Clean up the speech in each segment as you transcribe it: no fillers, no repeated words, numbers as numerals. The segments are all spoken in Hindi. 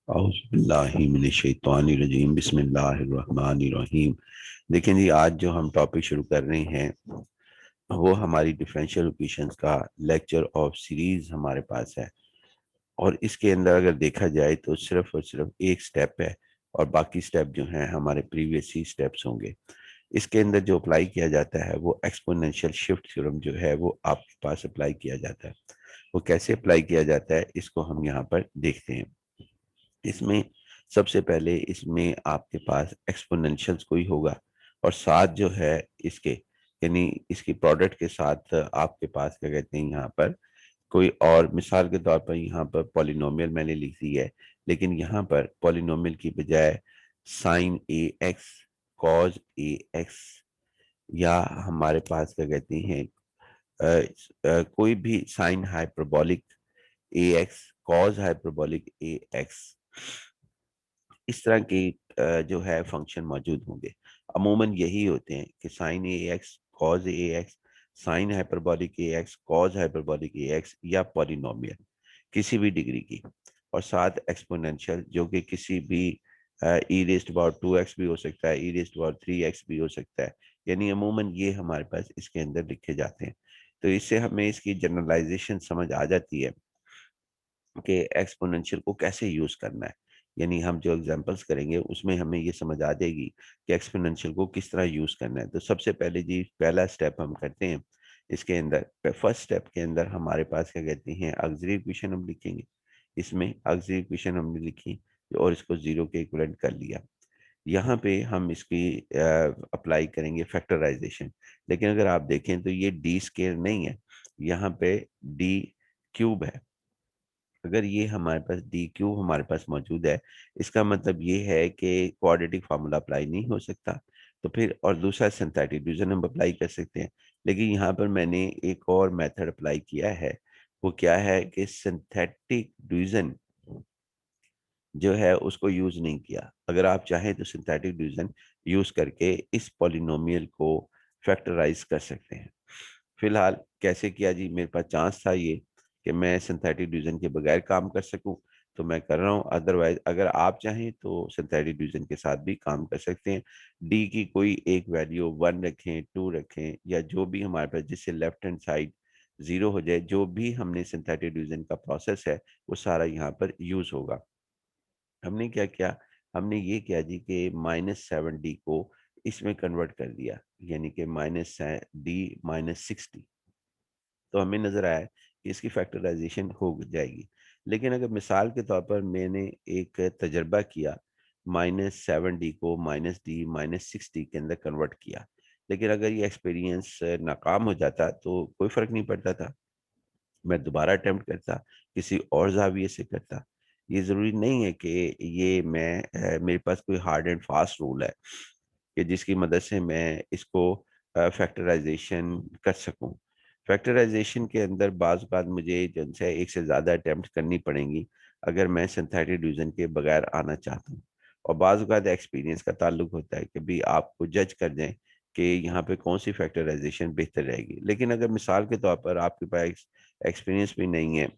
औज़ुबिल्लाहिमिनश्शैतानिर्रजीम बिस्मिल्लाहिर्रहमानिर्रहीम। देखें जी, आज जो हम टॉपिक शुरू कर रहे हैं वो हमारी डिफरेंशियल इक्वेशंस का लेक्चर ऑफ सीरीज हमारे पास है। और इसके अंदर अगर देखा जाए तो सिर्फ और सिर्फ एक स्टेप है और बाकी स्टेप जो हैं हमारे प्रीवियस ही स्टेप्स होंगे। इसके अंदर जो अप्लाई किया जाता है वो एक्सपोनेंशियल शिफ्ट थ्योरम जो है वो आपके पास अप्लाई किया जाता है। वो कैसे अप्लाई किया जाता है इसको हम यहाँ पर देखते हैं। इसमें सबसे पहले इसमें आपके पास एक्सपोनेंशियल्स कोई होगा और साथ जो है इसके यानी इसकी प्रोडक्ट के साथ आपके पास क्या कहते हैं यहाँ पर कोई और मिसाल के तौर पर यहाँ पर पॉलिनोमियल मैंने लिख दी है, लेकिन यहाँ पर पॉलिनोमियल की बजाय साइन ए एक्स कॉज ए एक्स या हमारे पास क्या कहते हैं कोई भी साइन हाइपरबोलिक ए एक्स कॉज हाइपरबोलिक ए एक्स, इस तरह के जो है फंक्शन मौजूद होंगे। अमूमन यही होते हैं कि साइन ए एक्स कॉज ए एक्स, साइन हाइपरबोलिक ए एक्स कॉज हाइपरबोलिक ए एक्स या पॉलिनोमियल किसी भी डिग्री की, और साथ एक्सपोनेंशियल जो कि किसी भी ई रेस्ट पावर 2x भी हो सकता है, ई रेस्ट पावर 3x भी हो सकता है। यानी अमूमन ये हमारे पास इसके अंदर लिखे जाते हैं। तो इससे हमें इसकी जनरलाइजेशन समझ आ जाती है कि एक्सपोनेंशियल को कैसे यूज करना है। यानी हम जो एग्जांपल्स करेंगे उसमें हमें ये समझ आ जाएगी कि एक्सपोनेंशियल को किस तरह यूज करना है। तो सबसे पहले जी पहला स्टेप हम करते हैं। इसके अंदर फर्स्ट स्टेप के अंदर हमारे पास क्या कहते हैं ऑक्सिलरी इक्वेशन हम लिखेंगे। इसमें ऑक्सिलरी इक्वेशन हमने लिखी और इसको जीरो के इक्विवेलेंट कर लिया। यहाँ पे हम इसकी अप्लाई करेंगे फैक्टराइजेशन। लेकिन अगर आप देखें तो ये डी स्केयर नहीं है, यहाँ पे डी क्यूब है। अगर ये हमारे पास डी क्यूब हमारे पास मौजूद है, इसका मतलब ये है कि क्वाड्रेटिक फार्मूला अप्लाई नहीं हो सकता। तो फिर और दूसरा सिंथेटिक डिवीजन हम अप्लाई कर सकते हैं। लेकिन यहाँ पर मैंने एक और मेथड अप्लाई किया है। वो क्या है कि सिंथेटिक डिवीजन जो है उसको यूज नहीं किया। अगर आप चाहें तो सिंथेटिक डिवीजन यूज करके इस पॉलिनोमियल को फैक्टराइज कर सकते हैं। फिलहाल कैसे किया जी, मेरे पास चांस था ये कि मैं सिंथेटिक डिवीजन के बगैर काम कर सकूं, तो मैं कर रहा हूं। अदरवाइज अगर आप चाहें तो सिंथेटिक डिवीजन के साथ भी काम कर सकते हैं। डी की कोई एक वैल्यू 1 रखें, 2 रखें, या जो भी हमारे पास जिससे लेफ्ट हैंड साइड 0 हो जाए, जो भी हमने सिंथेटिक डिवीजन का प्रोसेस है वो सारा यहाँ पर यूज होगा। हमने क्या किया, हमने ये किया जी कि -7d को इसमें कन्वर्ट कर दिया, यानी कि -d -60। तो हमें नजर आया कि इसकी फैक्टराइजेशन हो जाएगी। लेकिन अगर मिसाल के तौर पर मैंने एक तजर्बा किया, -7d को -d -60 के अंदर कन्वर्ट किया, लेकिन अगर ये एक्सपीरियंस नाकाम हो जाता तो कोई फर्क नहीं पड़ता था। मैं दोबारा अटेम्प्ट करता, किसी और ज़ाविये से करता। ये ज़रूरी नहीं है कि ये मेरे पास कोई हार्ड एंड फास्ट रूल है कि जिसकी मदद से मैं इसको फैक्टराइजेशन कर सकूं। फैक्टराइजेशन के अंदर बाज़ औक़ात मुझे जिनसे एक से ज़्यादा अटेम्प्ट करनी पड़ेंगी अगर मैं सिंथेटिक डिवीज़न के बगैर आना चाहता हूँ। और बाज़ औक़ात एक्सपीरियंस का ताल्लुक होता है कि भी आपको जज कर दें कि यहाँ पे कौन सी फैक्टराइजेशन बेहतर रहेगी। लेकिन अगर मिसाल के तौर पर आपके पास एक्सपीरियंस भी नहीं है,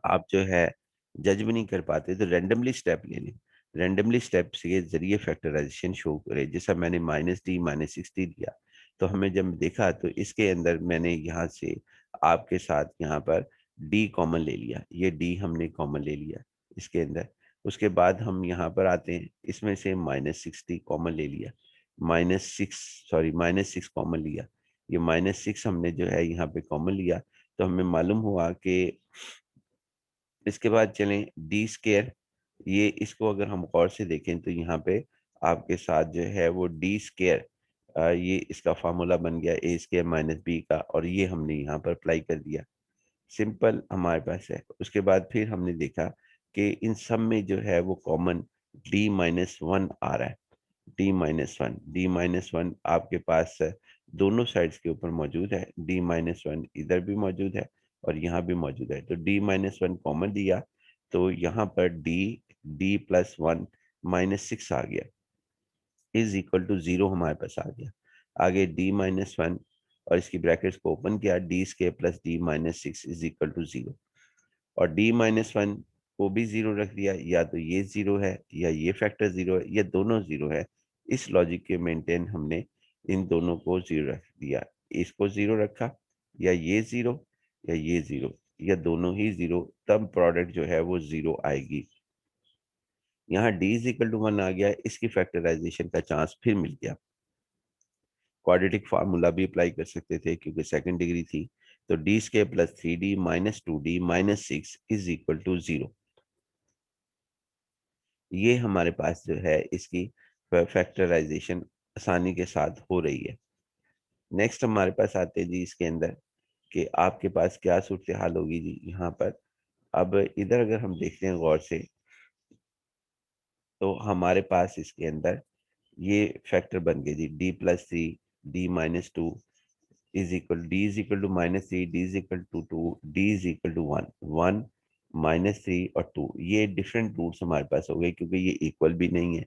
आप जो है जज भी नहीं कर पाते, तो रैंडमली स्टेप ले लें। रैंडमली स्टेप के जरिए फैक्टराइजेशन शो करें। जैसा मैंने -d -60 दिया, तो हमें जब देखा तो इसके अंदर मैंने यहाँ से आपके साथ यहाँ पर d कॉमन ले लिया। ये d हमने कॉमन ले लिया इसके अंदर। उसके बाद हम यहाँ पर आते हैं, इसमें से -60 कॉमन ले लिया, -6 कॉमन लिया। ये -6 हमने जो है यहाँ पे कॉमन लिया। तो हमें मालूम हुआ कि इसके बाद चलें डी स्केयर। ये इसको अगर हम गौर से देखें तो यहाँ पे आपके साथ जो है वो डी स्केयर, ये इसका फार्मूला बन गया ए स्केयर माइनस बी का, और ये हमने यहाँ पर अप्लाई कर दिया। सिंपल हमारे पास है। उसके बाद फिर हमने देखा कि इन सब में जो है वो कॉमन d-1 आ रहा है। d-1 आपके पास दोनों साइड्स के ऊपर मौजूद है। d-1 इधर भी मौजूद है और यहाँ भी मौजूद है। तो d-1 कॉमन दिया तो यहाँ पर d+1 -6 आ गया, इज इक्वल टू 0 हमारे पास आ गया। आगे d-1 और इसकी ब्रैकेट्स को ओपन किया, d² + d-6 is equal to 0। और d-1 को भी जीरो रख दिया, या तो ये जीरो है या ये फैक्टर जीरो है या दोनों जीरो है। इस लॉजिक के मेंटेन हमने इन दोनों को जीरो रख दिया, इसको जीरो रखा, या ये जीरो या ये जीरो या दोनों ही जीरो, तब प्रोडक्ट जो है वो जीरो आएगी। यहाँ d इज इक्वल टू 1 आ गया, इसकी फैक्टराइजेशन का चांस फिर मिल गया। क्वाड्रेटिक फार्मूला भी अप्लाई कर सकते थे क्योंकि सेकंड डिग्री थी, तो D square plus 3d minus 2d minus 6 is equal to 0। ये हमारे पास जो है इसकी फैक्टराइजेशन आसानी के साथ हो रही है। नेक्स्ट हमारे पास आते हैं जी इसके अंदर कि आपके पास क्या सूरत हाल होगी जी यहाँ पर। अब इधर अगर हम देखते हैं गौर से, तो हमारे पास इसके अंदर ये फैक्टर बन गए जी, d plus 3 d minus 2 is equal, D is equal to minus 3, D is equal to 2, D is equal to 1, 1 minus 3 और 2। ये डिफरेंट रूट्स हमारे पास हो गए क्योंकि ये इक्वल भी नहीं है,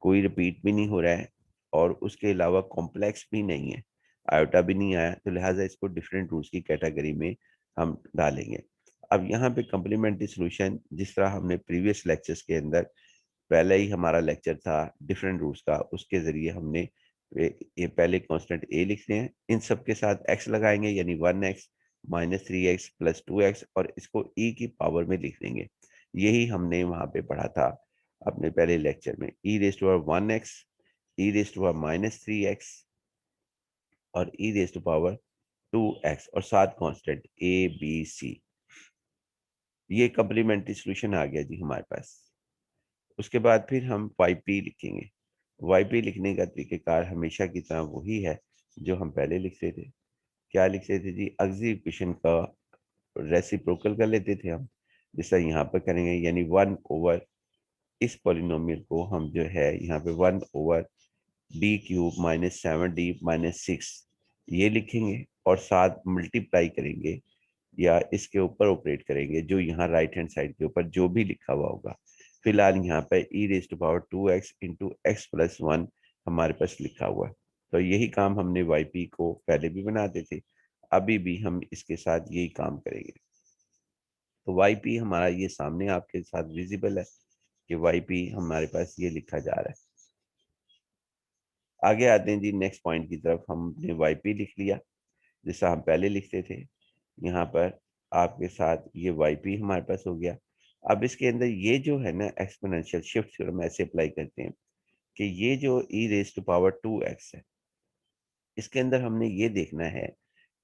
कोई रिपीट भी नहीं हो रहा है, और उसके अलावा कॉम्प्लेक्स भी नहीं है, आयोटा भी नहीं आया, तो लिहाजा इसको डिफरेंट रूट्स की कैटेगरी में हम डालेंगे। अब यहाँ पे कम्प्लीमेंट्री सॉल्यूशन, जिस तरह हमने प्रीवियस लेक्चर्स के अंदर, पहले ही हमारा लेक्चर था डिफरेंट रूट्स का, उसके जरिए हमने ये पहले कांस्टेंट a लिखते हैं, इन सब के साथ x लगाएंगे, यानी 1x minus 3x plus 2x, और इसको e की पावर में लिख देंगे। यही हमने वहां पे पढ़ा था अपने पहले लेक्चर में, e raise to power 1x, e raise to power minus 3x और e raise to power 2x, और साथ कांस्टेंट a b c। ये कम्प्लीमेंट्री सॉल्यूशन आ गया जी हमारे पास। उसके बाद फिर हम yp लिखेंगे। yp लिखने का तरीकेकार हमेशा की तरह वही है जो हम पहले लिखते थे। क्या लिखते थे जी, ऑक्सिलरी इक्वेशन का रेसिप्रोकल कर लेते थे हम, जैसा यहाँ पर करेंगे, यानी 1 ओवर इस पॉलिनोमियल को हम जो है यहाँ पे 1 over D cube minus 7d minus 6 ये लिखेंगे, और साथ मल्टीप्लाई करेंगे या इसके ऊपर ऑपरेट करेंगे जो यहाँ राइट हैंड साइड के ऊपर जो भी लिखा हुआ होगा। फिलहाल यहाँ पे e raise to power 2x into X plus 1 हमारे पास लिखा हुआ है, तो यही काम हमने yp को पहले भी बनाते थे, अभी भी हम इसके साथ यही काम करेंगे। तो yp हमारा ये सामने आपके साथ विजिबल है कि yp हमारे पास ये लिखा जा रहा है। आगे आते हैं जी नेक्स्ट पॉइंट की तरफ। हमने yp लिख लिया जैसा हम पहले लिखते थे, यहाँ पर आपके साथ ये yp हमारे पास हो गया। अब इसके अंदर ये जो है ना एक्सपोनेंशियल शिफ्ट थ्योरम ऐसे अप्लाई करते हैं कि ये जो e raise to power 2x है, इसके अंदर हमने ये देखना है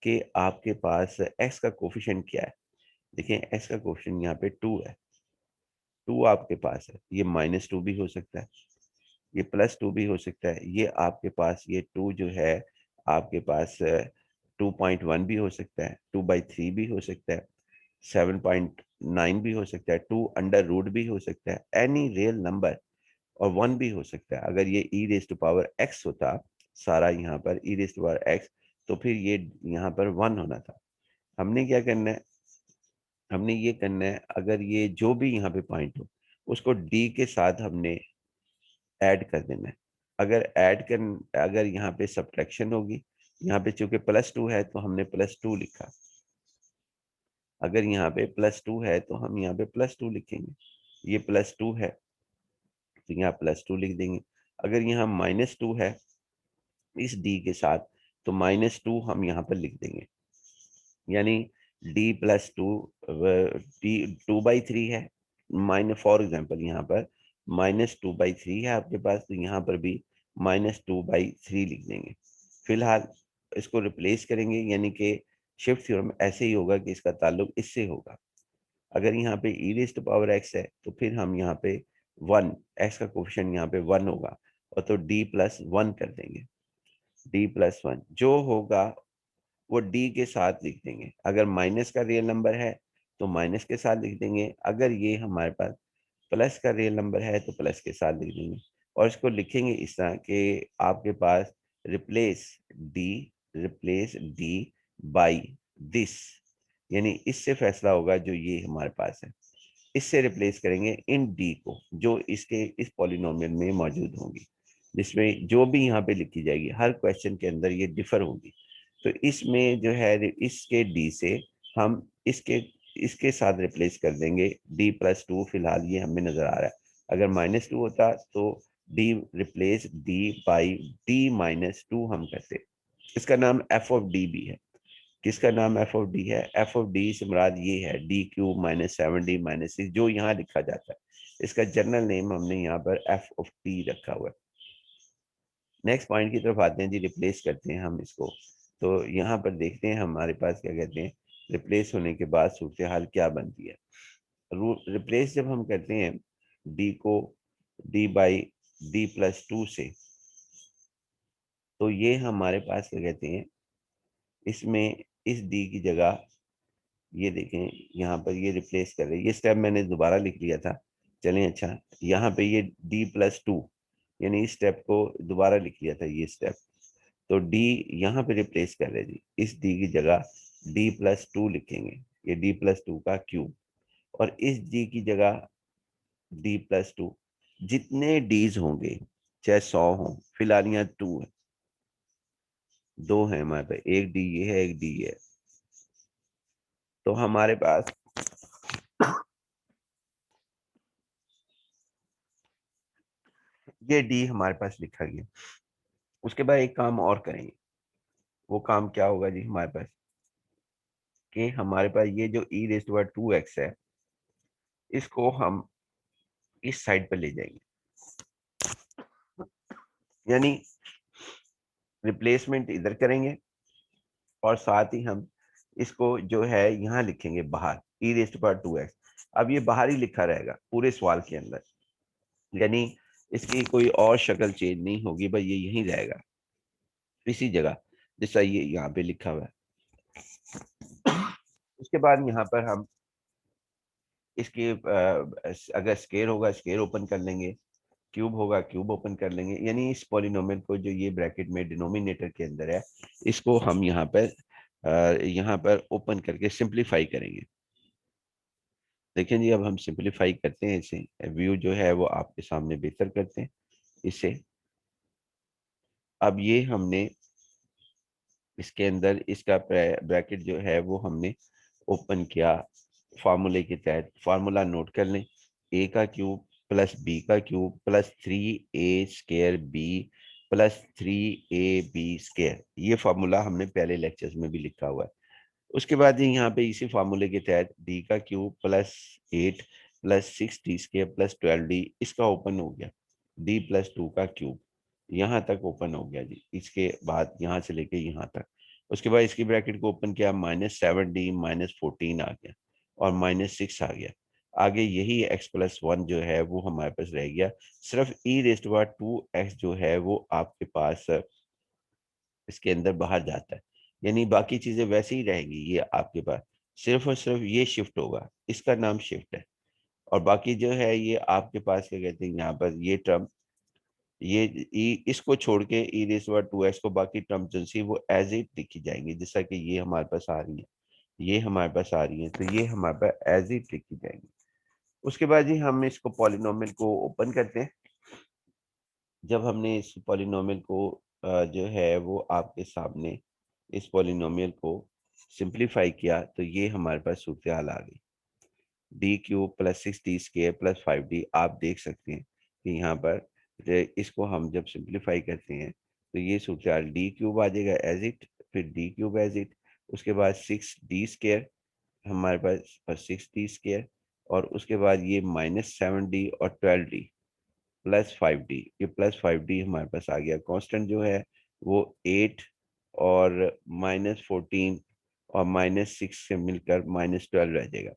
कि आपके पास x का कोफिशिएंट क्या है। देखिए x का कोफिशिएंट यहाँ पे 2 है, 2 आपके पास है, ये माइनस 2 भी हो सकता है, ये प्लस 2 भी हो सकता है, ये आपके पास ये 2 जो है आपके पास 2.1 भी हो सकता है, 2/3 भी हो सकता है, 7.9 भी हो सकता है, 2 अंडर रूट भी हो सकता है, एनी रियल नंबर, और 1 भी हो सकता है। अगर ये e raise to power x होता सारा यहाँ पर e raise to power x, तो फिर ये यहाँ पर 1 होना था। हमने क्या करना है, हमने ये करना है, अगर ये जो भी यहाँ पे पॉइंट हो उसको d के साथ हमने ऐड कर देना है। अगर यहाँ पे सब्ट्रैक्शन होगी, यहाँ पे चूंकि +2 है तो हमने +2 लिखा, अगर यहाँ पे +2 है तो हम यहाँ पे +2 लिखेंगे, ये +2 है तो यहाँ +2 लिख देंगे। अगर यहाँ -2 है इस d के साथ, तो -2 हम यहाँ पर लिख देंगे, यानी d प्लस 2, d 2/3 है, फॉर एग्जाम्पल यहाँ पर -2/3 है आपके पास, तो यहाँ पर भी -2/3 लिख देंगे। फिलहाल इसको रिप्लेस करेंगे, यानी कि शिफ्ट थ्योरम ऐसे ही होगा कि इसका ताल्लुक इससे होगा। अगर यहाँ पे e raise to power x है तो फिर हम यहाँ पे 1, x का कोफिशिएंट यहाँ पे 1 होगा, और तो d प्लस 1 कर देंगे, d प्लस 1 जो होगा वो d के साथ लिख देंगे। अगर माइनस का रियल नंबर है तो माइनस के साथ लिख देंगे, अगर ये हमारे पास प्लस का रियल नंबर है तो प्लस के साथ लिख देंगे, और इसको लिखेंगे इस तरह कि आपके पास replace d, replace d by this, यानी इससे फैसला होगा जो ये हमारे पास है, इससे रिप्लेस करेंगे इन d को जो इसके इस पॉलिनोमियल में मौजूद होंगी, जिसमें जो भी यहाँ पे लिखी जाएगी हर क्वेश्चन के अंदर ये डिफर होगी। तो इसमें जो है इसके d से हम इसके इसके साथ रिप्लेस कर देंगे d+2। फिलहाल ये हमें नजर आ रहा है, अगर -2 होता तो d replace d by d-2 हम करते। इसका नाम एफ ऑफ डी भी है। किसका नाम एफ ऑफ डी है? एफ ऑफ डी से मुराद ये है d³ -7d-6 जो यहाँ लिखा जाता है। इसका जनरल नेम हमने यहाँ पर एफ ऑफ टी रखा हुआ है। नेक्स्ट पॉइंट की तरफ आते हैं जी, रिप्लेस करते हैं हम इसको। तो यहाँ पर देखते हैं हमारे पास क्या कहते हैं, रिप्लेस होने के बाद सूरत हाल क्या बनती है। रिप्लेस जब हम करते हैं d को d बाई d+2 से, तो ये हमारे पास क्या कहते हैं, इसमें इस d की जगह ये देखें यहाँ पर ये रिप्लेस कर रहे हैं। ये स्टेप मैंने दोबारा लिख लिया था, चलें अच्छा, यहाँ पे ये d+2 यानी इस स्टेप को दोबारा लिख लिया था ये स्टेप। तो d यहाँ पे रिप्लेस कर रहे हैं जी, इस d की जगह d+2 लिखेंगे, ये d+2 का क्यूब, और इस d की जगह d+2। जितने डीज होंगे चाहे 100 हो, फिलहाल यहाँ 2 है, 2 है हमारे पास, एक डी ये है एक डी ये है, तो हमारे पास ये डी हमारे पास लिखा गया। उसके बाद एक काम और करेंगे, वो काम क्या होगा जी हमारे पास, कि हमारे पास ये जो e⁻²x है, इसको हम इस साइड पर ले जाएंगे, यानी रिप्लेसमेंट इधर करेंगे और साथ ही हम इसको जो है यहाँ लिखेंगे बाहर e⁻²x। अब ये बाहर ही लिखा रहेगा पूरे सवाल के अंदर, यानी इसकी कोई और शक्ल चेंज नहीं होगी, भाई ये यहीं रहेगा इसी जगह जैसा ये यहाँ पे लिखा हुआ है। उसके बाद यहाँ पर हम इसके अगर स्केयर होगा स्केयर ओपन कर लेंगे, क्यूब होगा क्यूब ओपन कर लेंगे, यानी इस पॉलिनोमियल को जो ये ब्रैकेट में डिनोमिनेटर के अंदर है, इसको हम यहाँ पर ओपन करके सिंप्लीफाई करेंगे। देखें जी, अब हम सिंप्लीफाई करते हैं इसे, व्यू जो है वो आपके सामने बेहतर करते हैं इसे। अब ये हमने इसके अंदर इसका ब्रैकेट जो है वो हमने ओपन किया फार्मूले के तहत। फार्मूला नोट कर लें, ए का क्यूब प्लस बी का cube plus 3a² B plus 3ab²। ये फार्मूला हमने पहले लेक्चर्स में भी लिखा हुआ है। उसके बाद यहाँ पे इसी फार्मूले के तहत डी का cube plus 8 plus 6d² plus 12d, इसका ओपन हो गया, d+2 का क्यूब यहाँ तक ओपन हो गया जी। इसके बाद यहाँ से लेके यहाँ तक, उसके बाद इसकी ब्रैकेट को ओपन किया, -7d -14 आ गया और -6 आ गया। आगे यही x+1 जो है वो हमारे पास रह गया। सिर्फ e⁻²x जो है वो आपके पास इसके अंदर बाहर जाता है, यानी बाकी चीजें वैसे ही रहेंगी, ये आपके पास सिर्फ और सिर्फ ये शिफ्ट होगा, इसका नाम शिफ्ट है। और बाकी जो है ये आपके पास क्या कहते हैं, यहाँ पर ये टर्म, ये इसको छोड़ के e⁻²x को बाकी टर्म जो सी वो एज इट लिखी जाएंगी, जैसा कि ये हमारे पास आ रही है, ये हमारे पास आ रही है, तो ये हमारे पास एज इट लिखी जाएंगी। उसके बाद जी हम इसको पॉलिनोमियल को ओपन करते हैं। जब हमने इस पॉलिनोमियल को जो है वो आपके सामने इस पॉलिनोमियल को सिंप्लीफाई किया, तो ये हमारे पास सूरत हाल आ गई, d³ plus 6d² plus 5d। आप देख सकते हैं कि यहाँ पर इसको हम जब सिंप्लीफाई करते हैं तो ये सूरत हाल d³ आ जाएगा एज इट, फिर d³ एज इट, उसके बाद 6d² हमारे पास 6d², और उसके बाद ये -7d और 12d प्लस 5d, ये प्लस 5d हमारे पास आ गया। कांस्टेंट जो है वो 8 और -14 और -6 से मिलकर -12 रह जाएगा,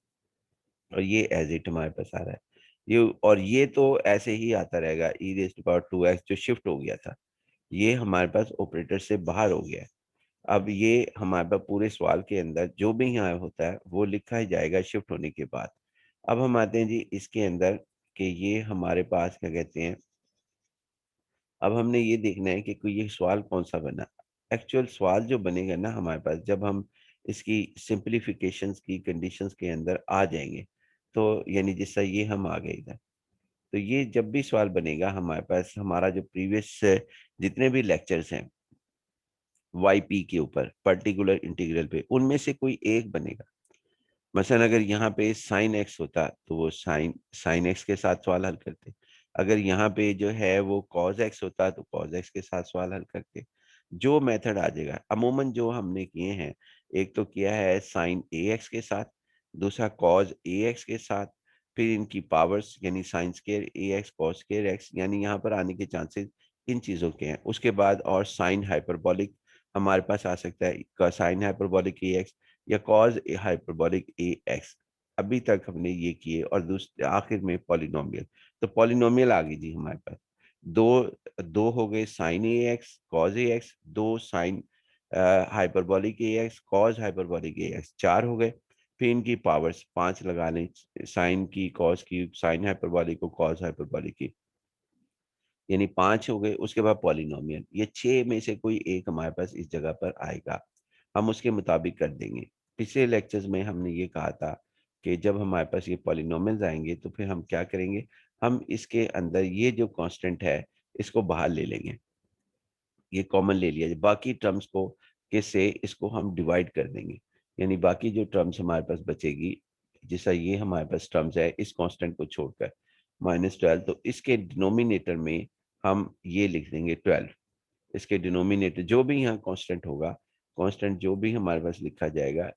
और ये एज इट हमारे पास आ रहा है। ये और ये तो ऐसे ही आता रहेगा, e⁻² जो शिफ्ट हो गया था ये हमारे पास ऑपरेटर से बाहर हो गया है। अब ये हमारे पास पूरे सवाल के अंदर जो भी यहाँ होता है वो लिखा ही जाएगा शिफ्ट होने के बाद। अब हम आते हैं जी इसके अंदर कि ये हमारे पास क्या कहते हैं, अब हमने ये देखना है कि कोई ये सवाल कौन सा बना। एक्चुअल सवाल जो बनेगा ना हमारे पास, जब हम इसकी सिंप्लीफिकेशंस की कंडीशंस के अंदर आ जाएंगे, तो यानी जैसा ये हम आ गए इधर, तो ये जब भी सवाल बनेगा हमारे पास, हमारा जो प्रीवियस जितने भी लेक्चर्स हैं वाईपी के ऊपर पर्टिकुलर इंटीग्रल पे, उनमें से कोई एक बनेगा। मसलन अगर यहाँ पे साइन एक्स होता तो वो साइन साइन एक्स के साथ सवाल हल करते। अगर यहाँ पे जो है वो कॉज एक्स होता तो कॉज एक्स के साथ सवाल हल करते। जो मेथड आ जाएगा अमूमन जो हमने किए हैं, एक तो किया है साइन ए एक्स के साथ, दूसरा कॉज ए एक्स के साथ, फिर इनकी पावर्स यानी साइन स्केयर ए एक्स कॉस स्केयर एक्स, यानी यहाँ पर आने के चांसेस इन चीज़ों के हैं। उसके बाद और साइन हाइपरबॉलिक हमारे पास आ सकता है, साइन हाइपरबॉलिक ए एक्स या कॉज ए हाइपरबॉलिक ए एक्स। अभी तक हमने ये किए और दूसरे आखिर में पॉलिनोमियल। तो पॉलिनोमियल आ गई जी हमारे पास। दो दो हो गए साइन ए एक्स कॉज ए एक्स, दो साइन हाइपरबॉलिक ए एक्स कॉज हाइपरबॉलिक ए एक्स, चार हो गए। फिर इनकी पावर्स पांच लगा लें, साइन की कॉज की साइन हाइपरबॉलिक को कॉज हाइपरबॉलिक की, यानी पांच हो गए। उसके बाद पॉलिनोमियल, ये छह में से कोई एक हमारे पास इस जगह पर आएगा, हम उसके मुताबिक कर देंगे। पिछले लेक्चर्स में हमने ये कहा था कि जब हमारे पास ये पॉलिनोमियल्स आएंगे तो फिर हम क्या करेंगे, हम इसके अंदर ये जो कांस्टेंट है इसको बाहर ले लेंगे, ये कॉमन ले लिया, बाकी टर्म्स को के से इसको हम डिवाइड कर देंगे, यानी बाकी जो टर्म्स हमारे पास बचेगी, जैसा ये हमारे पास टर्म्स है इस कांस्टेंट को छोड़कर -12, तो इसके डिनोमिनेटर में हम ये लिख देंगे 12। इसके डिनोमिनेटर जो भी यहाँ कांस्टेंट होगा, कांस्टेंट जो भी हमारे पास लिखा जाएगा,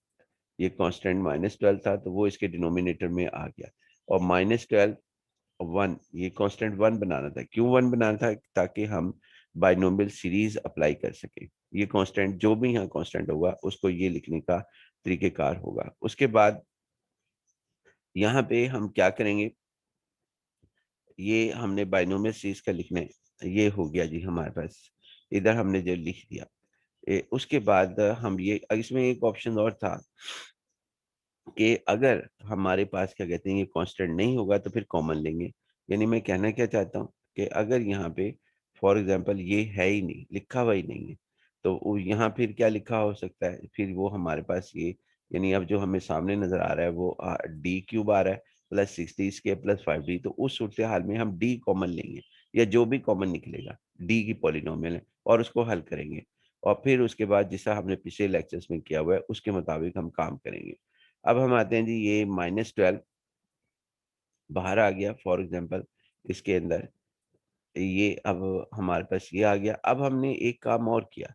ये कांस्टेंट -12 था तो वो इसके डिनोमिनेटर में आ गया। और -12 वन, ये कांस्टेंट वन बनाना था। क्यों वन बनाना था? ताकि हम बाइनोमियल सीरीज अप्लाई कर सके। ये कांस्टेंट जो भी यहाँ कांस्टेंट होगा उसको ये लिखने का तरीकेकार होगा। उसके बाद यहाँ पे हम क्या करेंगे, ये हमने बाइनोमियल सीरीज का लिखना है, ये हो गया जी हमारे पास, इधर हमने जो लिख दिया। उसके बाद हम ये इसमें एक ऑप्शन और था कि अगर हमारे पास क्या कहते हैं ये कांस्टेंट नहीं होगा तो फिर कॉमन लेंगे। यानी मैं कहना क्या चाहता हूँ कि अगर यहाँ पे फॉर एग्जांपल ये है ही नहीं, लिखा हुआ ही नहीं है, तो यहाँ फिर क्या लिखा हो सकता है, फिर वो हमारे पास ये, यानी अब जो हमें सामने नजर आ रहा है वो डी क्यूब आ रहा है +60 +5d, तो उस सूरत हाल में हम डी कॉमन लेंगे या जो भी कॉमन निकलेगा, डी की पॉलिनोमियल है, और उसको हल करेंगे। और फिर उसके बाद जैसा हमने पिछले लेक्चर्स में किया हुआ है उसके मुताबिक हम काम करेंगे। अब हम आते हैं जी, ये -12 बाहर आ गया फॉर एग्जांपल इसके अंदर, ये अब हमारे पास ये आ गया। अब हमने एक काम और किया,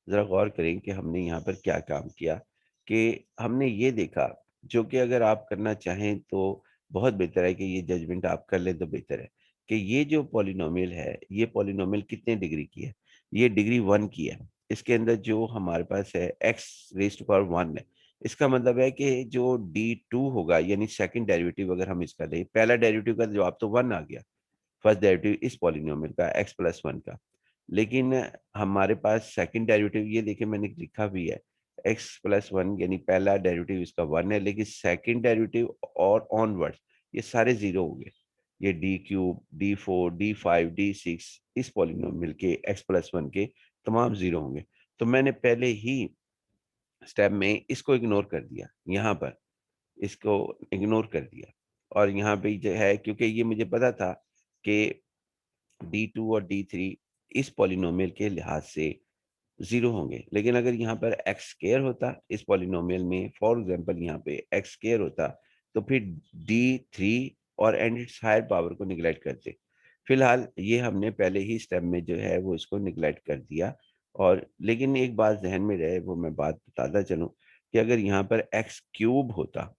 जरा गौर करें कि हमने यहाँ पर क्या काम किया, कि हमने ये देखा, जो कि अगर आप करना चाहें तो बहुत बेहतर है कि ये जजमेंट आप कर लें तो बेहतर है, कि ये जो पॉलिनोमियल है ये पॉलिनोमियल कितने डिग्री की है, ये डिग्री 1 की है। इसके अंदर जो हमारे पास है x⁻1 है, इसका मतलब है कि जो d2 होगा यानी सेकंड डेरिवेटिव अगर हम इसका लें, पहला डेरिवेटिव का जवाब तो 1 आ गया, फर्स्ट डेरिवेटिव इस पॉलिनोमियल का x+1 का, लेकिन हमारे पास सेकंड डेरिवेटिव ये देखिए मैंने लिखा भी है x+1, यानी पहला डेरिवेटिव इसका 1 है, लेकिन सेकंड डेरिवेटिव और ऑनवर्ड्स ये सारे जीरो हो गए। ये d³ d4 d5 d6 इस पॉलिनोमियल के x+1 के तमाम जीरो होंगे। तो मैंने पहले ही स्टेप में इसको इग्नोर कर दिया, यहाँ पर इसको इग्नोर कर दिया, और यहाँ पे जो है क्योंकि ये मुझे पता था कि D2 और D3 इस पॉलिनोमियल के लिहाज से जीरो होंगे, लेकिन अगर यहाँ पर एक्स स्क्वायर होता इस पॉलिनोमियल में, फॉर एग्जांपल यहाँ पे एक्स स्क्वायर होता, तो फिर D3 और एंड इट्स हायर पावर को निगलेक्ट करते। फिलहाल ये हमने पहले ही स्टेप में जो है वो इसको निगलेक्ट कर दिया। और लेकिन एक बात जहन में रहे, वो मैं बात बताता चलूं, कि अगर यहाँ पर x³ होता,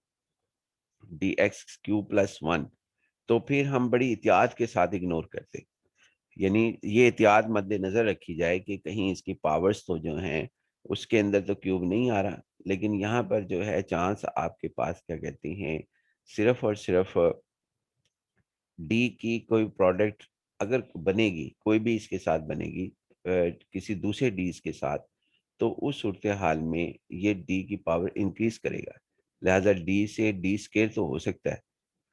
dx³ + 1, तो फिर हम बड़ी एहतियात के साथ इग्नोर करते, यानी ये एहतियात मद्देनजर रखी जाए कि कहीं इसकी पावर्स तो जो हैं उसके अंदर तो क्यूब नहीं आ रहा, लेकिन यहाँ पर जो है चांस आपके पास क्या कहते हैं, सिर्फ और सिर्फ डी की कोई प्रोडक्ट अगर बनेगी, कोई भी इसके साथ बनेगी किसी दूसरे डी के साथ, तो उस सूरत हाल में ये डी की पावर इंक्रीज करेगा, लिहाजा डी से डी स्केयर तो हो सकता है,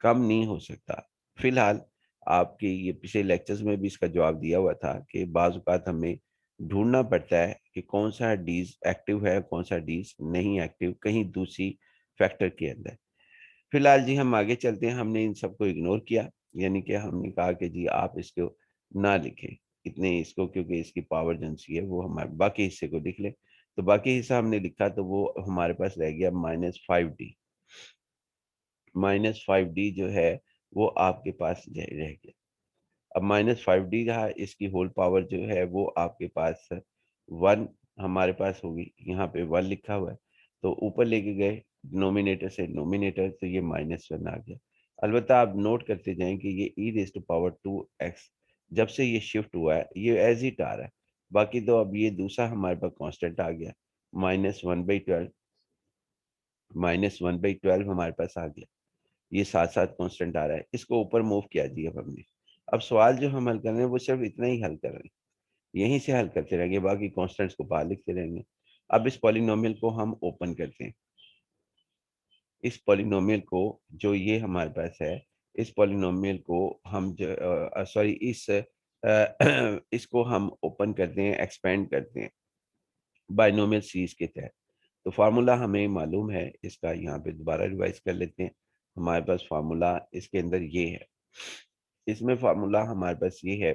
कम नहीं हो सकता। फिलहाल आपके ये पिछले लेक्चर्स में भी इसका जवाब दिया हुआ था कि बाज़ औक़ात हमें ढूंढना पड़ता है कि कौन सा डीज एक्टिव है कौन सा डीज नहीं एक्टिव कहीं दूसरी फैक्टर के अंदर। फिलहाल जी हम आगे चलते हैं, हमने इन सबको इग्नोर किया, यानी कि हमने कहा कि जी आप इसको ना लिखें इतने इसको, क्योंकि इसकी पावर जो सी है वो हमारे बाकी हिस्से को लिख लें। तो बाकी हिस्सा हमने लिखा तो वो हमारे पास रह गया -5d। -5d जो है वो आपके पास रह गया। अब -5d रहा, इसकी होल पावर जो है वो आपके पास 1 हमारे पास होगी, यहाँ पे 1 लिखा हुआ है, तो ऊपर लेके गए डिनोमिनेटर से नोमिनेटर, तो ये -1 आ गया। अलबत्ता आप नोट करते जाएं कि ये e⁻²x जब से ये शिफ्ट हुआ है ये एज इट आ रहा है, बाकी तो अब ये दूसरा हमारे पास कांस्टेंट आ गया -1/12, -1/12 हमारे पास आ गया, ये साथ साथ कांस्टेंट आ रहा है, इसको ऊपर मूव किया जी अब हमने। अब सवाल जो हम हल कर रहे हैं वो सिर्फ इतना ही हल कर रहे हैं, यहीं से हल करते रहेंगे, बाकी कांस्टेंट्स को बाहर लिखते रहेंगे। अब इस पॉलिनोमियल को हम ओपन करते हैं, इस पॉलिनोमियल को जो ये हमारे पास है, इस पॉलिनोमियल को हम सॉरी इसको हम ओपन करते हैं, एक्सपेंड करते हैं बाइनोमियल सीरीज के तहत। तो फार्मूला हमें मालूम है इसका, यहाँ पे दोबारा रिवाइज कर लेते हैं। हमारे पास फार्मूला इसके अंदर ये है, इसमें फार्मूला हमारे पास ये है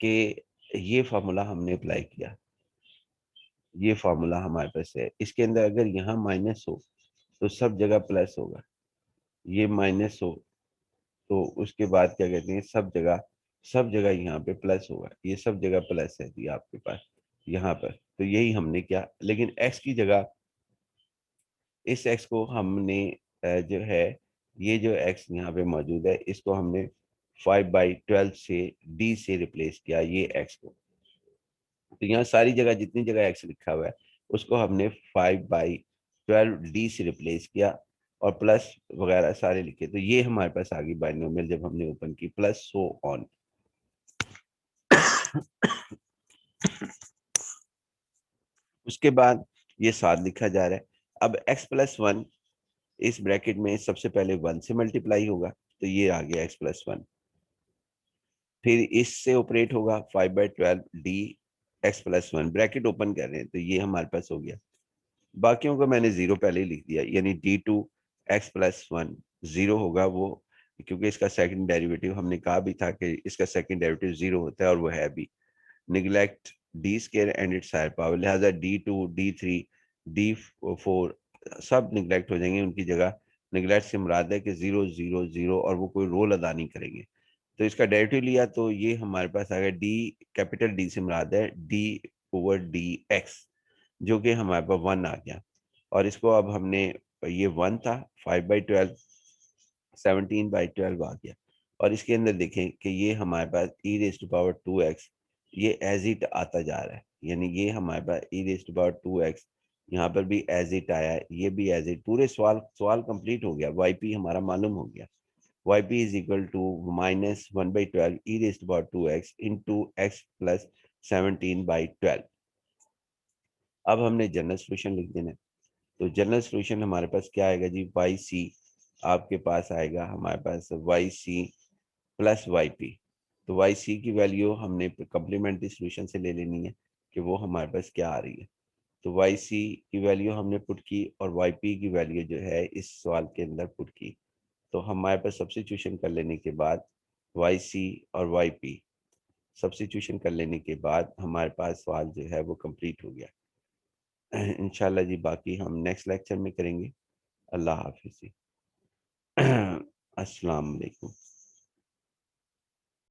कि ये फार्मूला हमने अप्लाई किया, ये फार्मूला हमारे पास है, इसके अंदर अगर यहाँ माइनस हो तो सब जगह प्लस होगा, ये माइनस हो तो उसके बाद क्या कहते हैं, सब जगह यहाँ पे प्लस होगा, ये सब जगह प्लस है जी आपके पास यहाँ पर। तो यही हमने किया, लेकिन x की जगह इस x को हमने जो है, ये जो x यहाँ पे मौजूद है इसको हमने 5/12 से d से रिप्लेस किया, ये x को। तो यहाँ सारी जगह जितनी जगह x लिखा हुआ है उसको हमने 5/12d से रिप्लेस किया और प्लस वगैरह सारे लिखे, तो ये हमारे पास आ गई बाइनोमियल जब हमने ओपन की, प्लस सो ऑन। उसके बाद ये 7 लिखा जा रहा है। अब x+1 इस ब्रैकेट में सबसे पहले 1 से मल्टीप्लाई होगा, तो ये आ गया x+1, फिर इससे ऑपरेट होगा 5/12d x+1, ब्रैकेट ओपन कर रहे हैं तो ये हमारे पास हो गया। बाकियों को मैंने 0 पहले ही लिख दिया, यानी d2 x+1 0 होगा वो, क्योंकि इसका सेकंड डेरिवेटिव हमने कहा भी था कि इसका सेकंड डेरिवेटिव 0 होता है और वो है भी। Neglect D square and its higher power, लिहाजा d2 d3 d4 सब निगलेक्ट हो जाएंगे, उनकी जगह निगलेक्ट से मुराद है कि 0 0 0 और वो कोई रोल अदा नहीं करेंगे। तो इसका डेरिवेटिव लिया तो ये हमारे पास आ गया डी, कैपिटल डी से मुराद है d/dx, जो कि हमारे पास 1 आ गया। और इसको अब हमने, ये 1 था, 5/12 17/12 आ गया, और इसके अंदर देखें कि ये हमारे पास e⁻²x ये एज इट आता जा रहा है, यानी ये हमारे पास e⁻²x यहाँ पर भी एज इट आया है, ये भी एज इट, पूरे सवाल कंप्लीट हो गया, yp हमारा मालूम हो गया। yp is equal to -1/12 e⁻²x into x plus 17/12। अब हमने जनरल सोल्यूशन लिख देना है, तो जनरल सोल्यूशन हमारे पास क्या आएगा जी, वाई सी आपके पास आएगा, हमारे पास Y C plus Y P. तो वाई सी की वैल्यू हमने कम्प्लीमेंट्री सोल्यूशन से ले लेनी है कि वो हमारे पास क्या आ रही है। तो वाई सी की वैल्यू हमने पुट की और वाई पी की वैल्यू जो है इस सवाल के अंदर पुट की। तो हमारे पास सब्स्टिट्यूशन कर लेने के बाद वाई सी और वाई पी सब्स्टिट्यूशन कर लेने के बाद हमारे पास सवाल जो है वो कंप्लीट हो गया। इंशाल्लाह जी बाकी हम नेक्स्ट लेक्चर में करेंगे। अल्लाह हाफिज़। अस्सलाम वालेकुम।